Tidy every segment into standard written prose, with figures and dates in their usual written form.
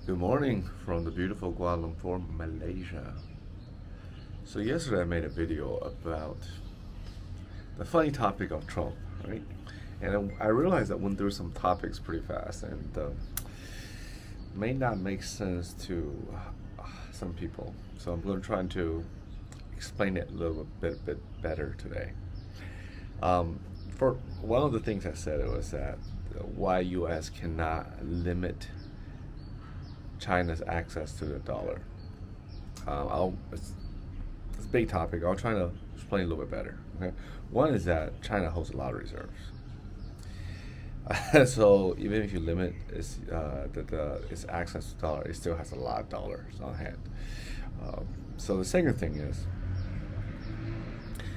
Good morning from the beautiful Kuala Lumpur, Malaysia. So yesterday I made a video about the funny topic of Trump, right? And I realized I went through some topics pretty fast and may not make sense to some people. So I'm going to try to explain it a little bit better today. For one of the things I said, it was that why U.S. cannot limit China's access to the dollar. It's a big topic. I'll try to explain a little bit better. Okay, one is that China holds a lot of reserves. So even if you limit its access to dollar, it still has a lot of dollars on hand. So the second thing is,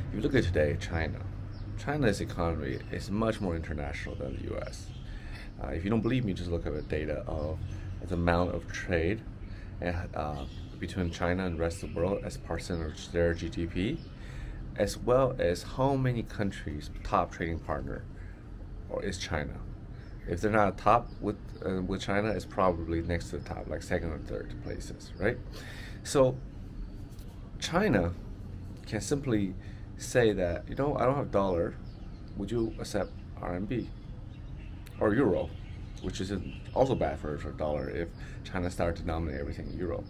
if you look at today, China's economy is much more international than the U.S. If you don't believe me, just look at the data of the amount of trade between China and the rest of the world as percentage of their GDP, as well as how many countries' top trading partner is China. If they're not top with China, it's probably next to the top, like second or third places, right? So China can simply say that, I don't have dollar, would you accept RMB or euro, which is also bad for dollar if China started to denominate everything in euro.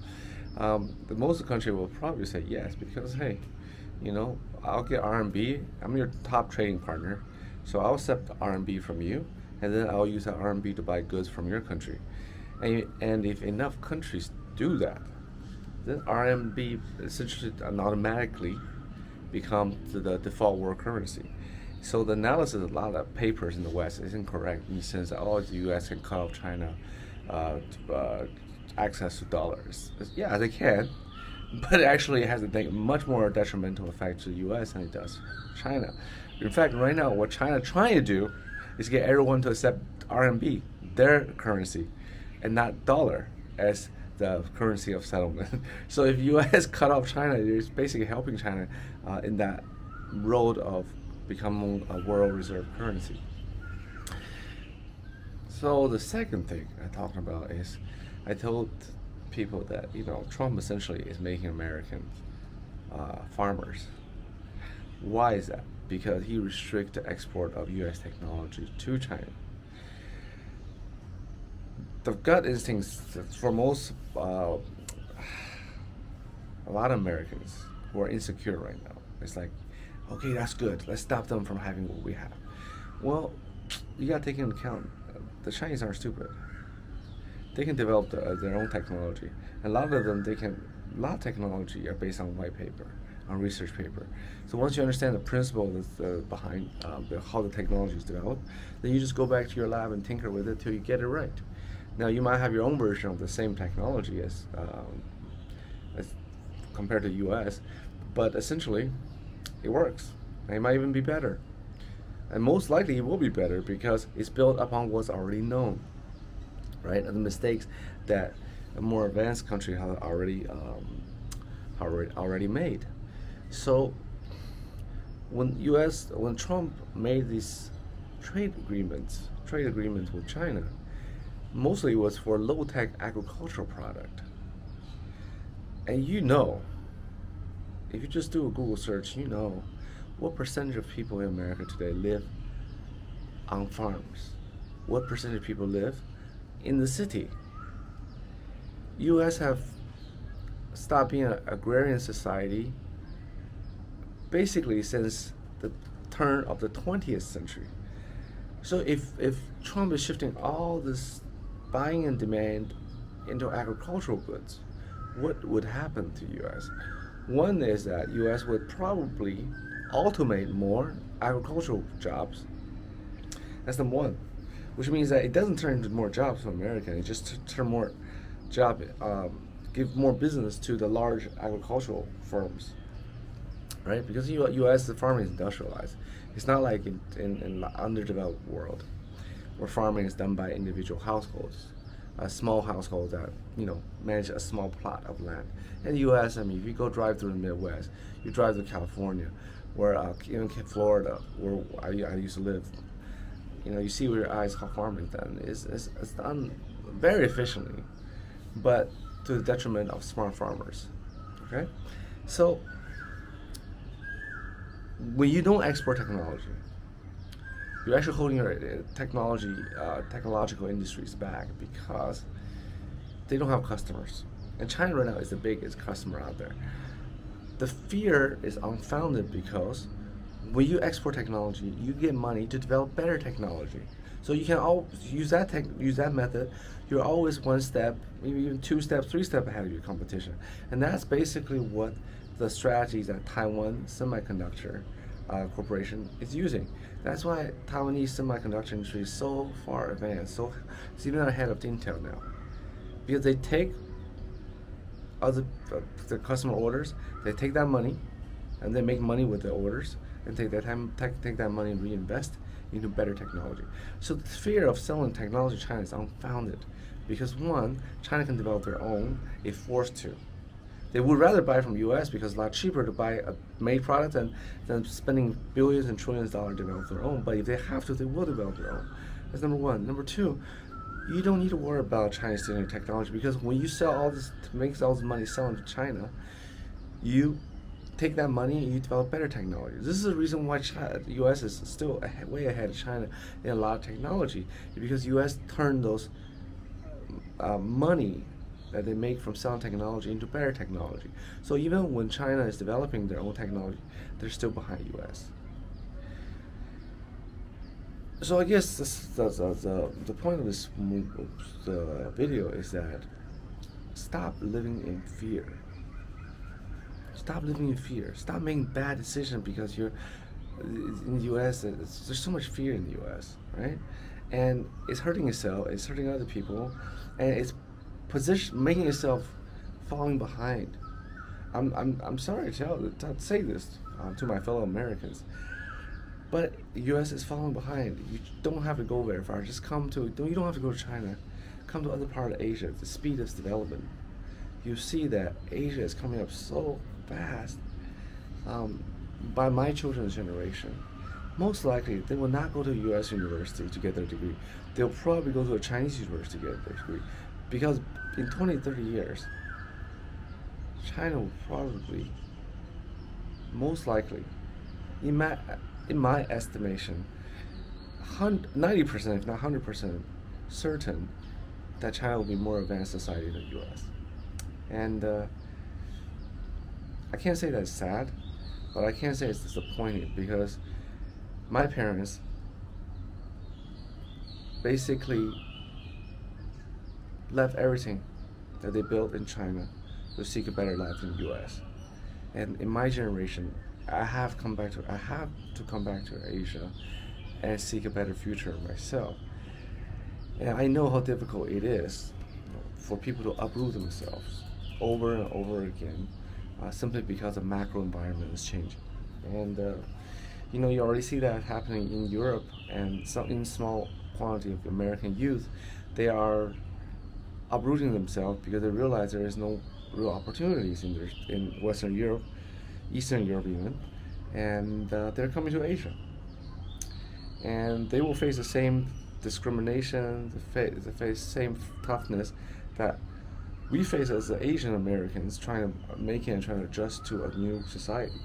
The most of the country will probably say yes because, hey, I'll get RMB, I'm your top trading partner, so I'll accept RMB from you, and then I'll use that RMB to buy goods from your country. And if enough countries do that, then RMB essentially and automatically becomes the default world currency. So the analysis of a lot of papers in the West is incorrect in the sense that the U.S. can cut off China access to dollars. Yeah, they can, but it actually has a much more detrimental effect to the U.S. than it does China. In fact, right now, what China is trying to do is get everyone to accept RMB, their currency, and not dollar as the currency of settlement. So if U.S. cut off China, it's basically helping China in that road of becoming a world reserve currency. So the second thing I talked about is I told people that Trump essentially is making Americans farmers. Why is that? Because he restricts the export of U.S. technology to China. The gut instincts for most, a lot of Americans who are insecure right now, it's like, okay, that's good. Let's stop them from having what we have. Well, you got to take into account the Chinese aren't stupid. They can develop their own technology. A lot of them, a lot of technology are based on white paper, on research paper. So once you understand the principle that's behind how the technology is developed, then you just go back to your lab and tinker with it till you get it right. Now you might have your own version of the same technology as compared to the U.S., but essentially it works. It might even be better, and most likely it will be better because it's built upon what's already known, right? And the mistakes that a more advanced country have already made. So when Trump made these trade agreements with China, mostly it was for low-tech agricultural product. And if you just do a Google search, what percentage of people in America today live on farms? What percentage of people live in the city? U.S. have stopped being an agrarian society basically since the turn of the 20th century. So if Trump is shifting all this buying and demand into agricultural goods, what would happen to U.S.? One is that U.S. would probably automate more agricultural jobs. That's number one, which means that it doesn't turn into more jobs for Americans. It just turn more give more business to the large agricultural firms, right? Because U.S. the farming is industrialized. It's not like in the underdeveloped world, where farming is done by individual households, small households that manage a small plot of land. In the U.S., if you go drive through the Midwest, you drive to California, where even Florida, where I used to live, you see with your eyes how farming is done. It's done very efficiently, but to the detriment of smart farmers. Okay, so when you don't export technology, you're actually holding your technological industries back because they don't have customers. And China right now is the biggest customer out there. The fear is unfounded because when you export technology, you get money to develop better technology. So you can always use that method. You're always one step, maybe even 2 steps, 3 steps ahead of your competition. And that's basically what the strategies that Taiwan Semiconductor Corporation is using. That's why Taiwanese semiconductor industry is so far advanced. So it's even ahead of Intel now, because they take other the customer orders, they take that money, and they make money with the orders, and take that money and reinvest into better technology. So the fear of selling technology to China is unfounded, because one, China can develop their own if forced to. They would rather buy from U.S. because it's a lot cheaper to buy a made product than spending billions and trillions of dollars to develop their own. But if they have to, they will develop their own. That's number one. Number two, you don't need to worry about China stealing technology, because when you sell all this, to make all this money selling to China, you take that money and you develop better technology. This is the reason why the U.S. is still way ahead of China in a lot of technology, because U.S. turned those money that they make from selling technology into better technology. So even when China is developing their own technology, they're still behind U.S. So I guess the point of this video is that stop living in fear. Stop living in fear. Stop making bad decisions because you're in the U.S. There's so much fear in the U.S., right? And it's hurting yourself. It's hurting other people, and it's making yourself falling behind. I'm sorry to say this to my fellow Americans, but the U.S. is falling behind. You don't have to go very far. Just you don't have to go to China. Come to other part of Asia. The speed of development. You see that Asia is coming up so fast. By my children's generation, most likely they will not go to a U.S. university to get their degree. They'll probably go to a Chinese university to get their degree, because in 20, 30 years, China will probably, most likely, in my estimation, 90%, if not 100%, certain that China will be more advanced society than the U.S. And I can't say that's sad, but I can say it's disappointing, because my parents basically left everything that they built in China to seek a better life in the U.S. And in my generation, I have to come back to Asia and seek a better future myself. And I know how difficult it is for people to uproot themselves over and over again, simply because the macro environment is changing. And you already see that happening in Europe, and in small quantity of American youth, they are uprooting themselves because they realize there is no real opportunities in Western Europe, Eastern Europe even, and they're coming to Asia. And they will face the same discrimination, they face the same toughness that we face as the Asian Americans trying to adjust to a new society.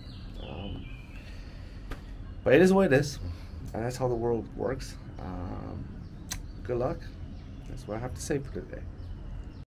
But it is what it is, and that's how the world works. Good luck. That's what I have to say for today.